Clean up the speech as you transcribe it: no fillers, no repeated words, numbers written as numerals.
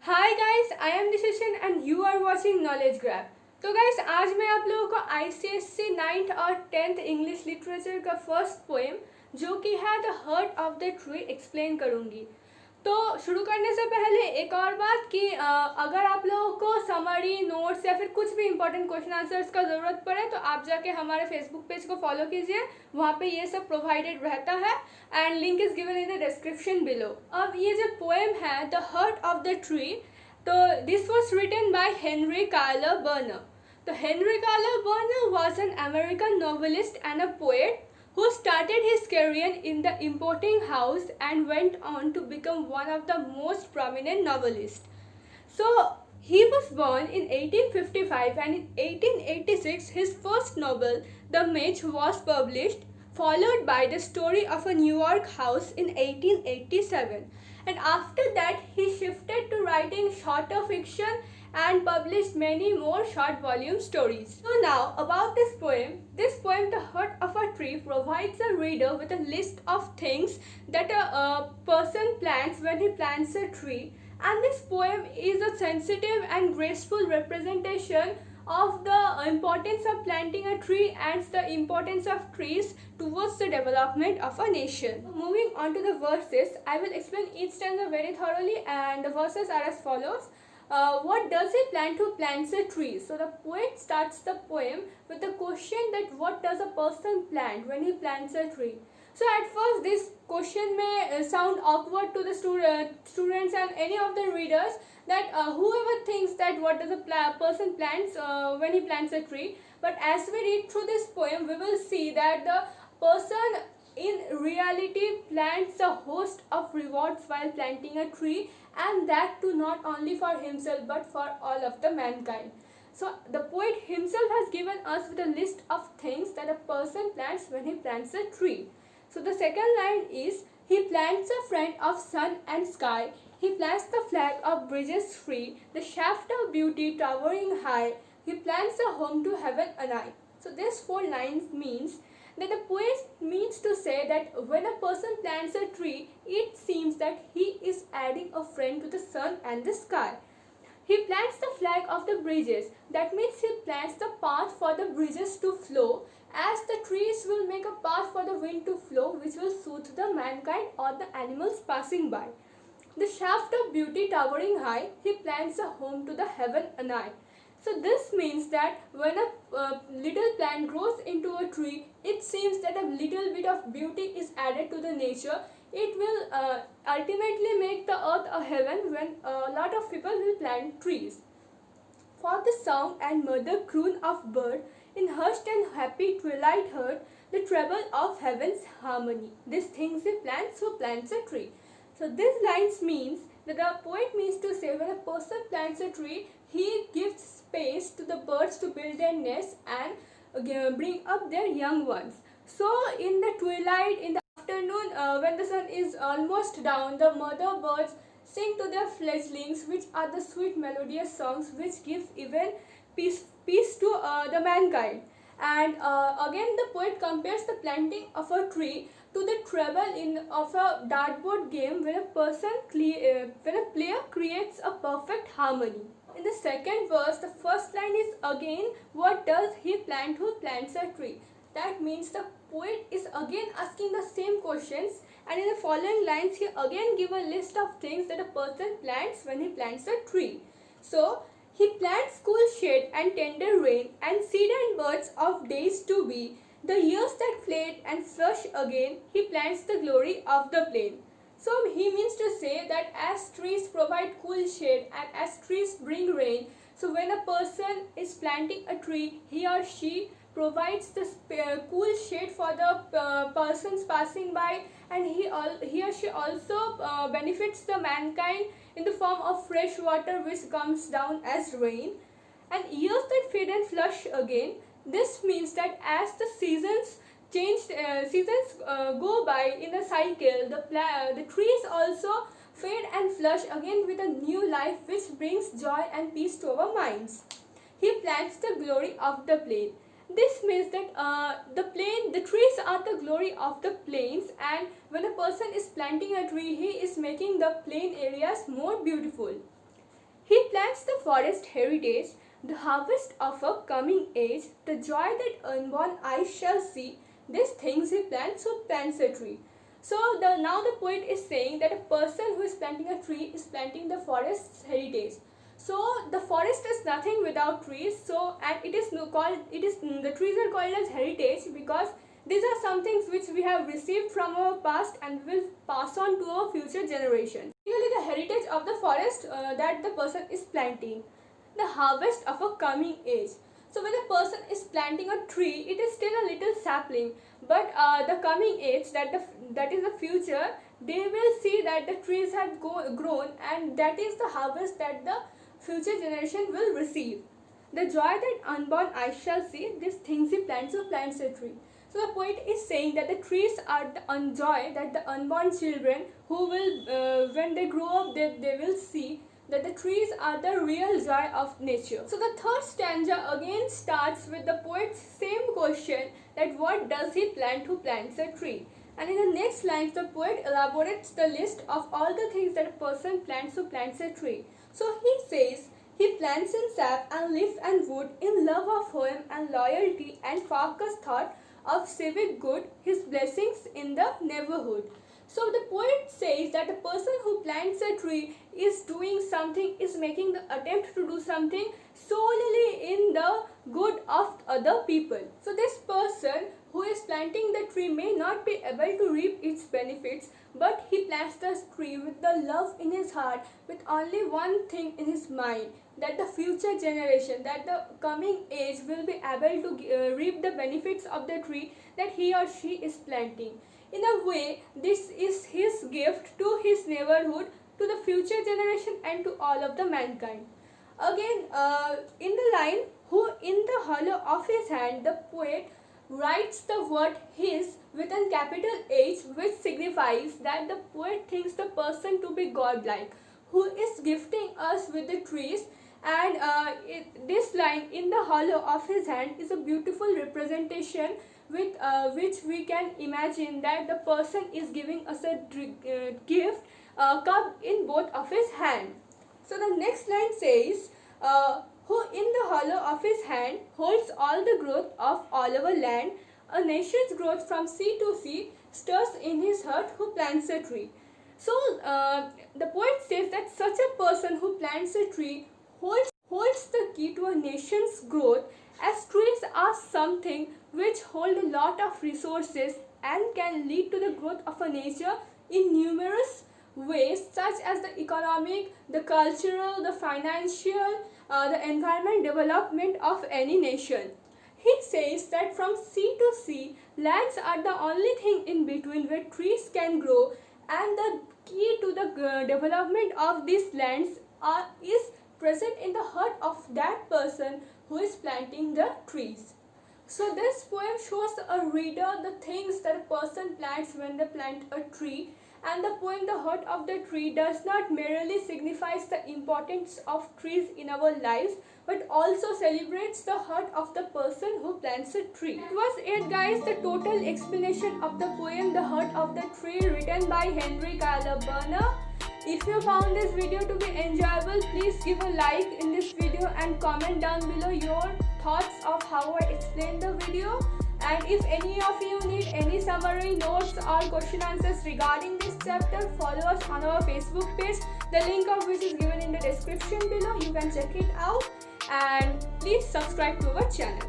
Hi guys, I am Dishan and you are watching knowledge grab. तो guys, आज मैं आप लोगों को आईसीएससी 9th और 10th इंग्लिश लिटरेचर का फर्स्ट पोएम जो कि है the heart of the tree explain करूंगी। तो शुरू करने से पहले एक और बात कि अगर आप लोगों को समरी नोट्स या फिर कुछ भी इंपॉर्टेंट क्वेश्चन आंसर्स का ज़रूरत पड़े तो आप जाके हमारे फेसबुक पेज को फॉलो कीजिए, वहाँ पे ये सब प्रोवाइडेड रहता है and link is given in the description below. अब ये जो पोएम है the heart of the tree, तो this was written by Henry Cuyler Bunner. तो Henry Cuyler Bunner was an American novelist and a poet who started his career in the importing house and went on to become one of the most prominent novelists. So, he was born in 1855 and in 1886 his first novel, The Mitch, was published, followed by The Story of a New York House in 1887. And after that, he shifted to writing shorter fiction and published many more short volume stories. So now about this poem, The Heart of a Tree, provides a reader with a list of things that a person plants when he plants a tree, and this poem is a sensitive and graceful representation of the importance of planting a tree and the importance of trees towards the development of a nation. Moving on to the verses, I will explain each stanza very thoroughly, and the verses are as follows. What does he plan to plant a tree? So the poet starts the poem with the question that what does a person plant when he plants a tree? So at first this question may sound awkward to the students and any of the readers, that whoever thinks that what does a person plants when he plants a tree. But as we read through this poem, we will see that the person in reality plants a host of rewards while planting a tree, and that too not only for himself but for all of the mankind. So the poet himself has given us with a list of things that a person plants when he plants a tree. So the second line is, he plants a friend of sun and sky, he plants the flag of bridges free, the shaft of beauty towering high, he plants a home to heaven and I. So these four lines means that the poet means to say that when a person plants a tree, it seems that he is adding a friend to the sun and the sky. He plants the flag of the bridges. That means he plants the path for the bridges to flow, as the trees will make a path for the wind to flow, which will soothe the mankind or the animals passing by. The shaft of beauty towering high, he plants a home to the heaven and I. So this means that when a little plant grows into a tree, it seems that a little bit of beauty is added to the nature. It will ultimately make the earth a heaven when a lot of people will plant trees. For the song and mother croon of bird, in hushed and happy twilight heard, the treble of heaven's harmony. These things he plants who plants a tree. So these lines means that the poet means to say when a person plants a tree, he gives space to the birds to build their nests and bring up their young ones. So in the twilight, in the afternoon, when the sun is almost down, the mother birds sing to their fledglings, which are the sweet melodious songs which give even peace to the mankind. And again the poet compares the planting of a tree to the treble of a dartboard game when when a player creates a perfect harmony. In the second verse, the first line is again, what does he plant who plants a tree? That means the poet is again asking the same questions, and in the following lines he again give a list of things that a person plants when he plants a tree. So he plants cool shade and tender rain and seed and birds of days to be. The years that fade and flush again, he plants the glory of the plain. So he means to say that as trees provide cool shade and as trees bring rain, so when a person is planting a tree, he or she provides the cool shade for the persons passing by, and he or she also benefits the mankind in the form of fresh water which comes down as rain. And years that fade and flush again, this means that as the seasons go by in a cycle, the trees also fade and flush again with a new life which brings joy and peace to our minds. He plants the glory of the plain. This means that the trees are the glory of the plains, and when a person is planting a tree, he is making the plain areas more beautiful. He plants the forest heritage, the harvest of a coming age, the joy that unborn eyes shall see. These things he plants, so plants a tree. So now the poet is saying that a person who is planting a tree is planting the forest's heritage. So the forest is nothing without trees. So and the trees are called as heritage because these are some things which we have received from our past and will pass on to our future generations. Usually the heritage of the forest that the person is planting. The harvest of a coming age. So when a person is planting a tree, it is still a little sapling, but the coming age, that is the future, they will see that the trees have grown, and that is the harvest that the future generation will receive. The joy that unborn eyes shall see, these things he plants, so plants a tree. So the poet is saying that the trees are the joy that the unborn children who will, when they grow up, they will see that the trees are the real joy of nature. So the third stanza again starts with the poet's same question, that what does he plant who plants a tree? And in the next lines, the poet elaborates the list of all the things that a person plants who plants a tree. So he says, he plants in sap and leaf and wood, in love of home and loyalty and focused thought of civic good, his blessings in the neighborhood. So the poet says that the person who plants a tree is doing something, is making the attempt to do something solely in the good of other people. So this person who is planting the tree may not be able to reap its benefits, but he plants the tree with the love in his heart, with only one thing in his mind, that the future generation, that the coming age will be able to reap the benefits of the tree that he or she is planting. In a way, this is his gift to his neighborhood, to the future generation and to all of the mankind. Again, in the line, who in the hollow of his hand, the poet writes the word his with a capital H, which signifies that the poet thinks the person to be godlike, who is gifting us with the trees. And this line, in the hollow of his hand, is a beautiful representation with which we can imagine that the person is giving us a gift cup in both of his hands. So the next line says, who in the hollow of his hand holds all the growth of all our land, a nation's growth from sea to sea, stirs in his heart who plants a tree. So the poet says that such a person who plants a tree holds the key to a nation's growth, as trees are something which hold a lot of resources and can lead to the growth of a nature in numerous ways, such as the economic, the cultural, the financial, the environment development of any nation. He says that from sea to sea, lands are the only thing in between where trees can grow, and the key to the development of these lands is present in the heart of that person who is planting the trees. So this poem shows a reader the things that a person plants when they plant a tree, and the poem The Heart of the Tree does not merely signifies the importance of trees in our lives, but also celebrates the heart of the person who plants a tree. It was it, guys, the total explanation of the poem The Heart of the Tree, written by Henry Calabana. If you found this video to be enjoyable, please give a like in this video and comment down below your thoughts of how I explained the video. And if any of you need any summary notes or question answers regarding this chapter, follow us on our Facebook page, the link of which is given in the description below. You can check it out, and please subscribe to our channel.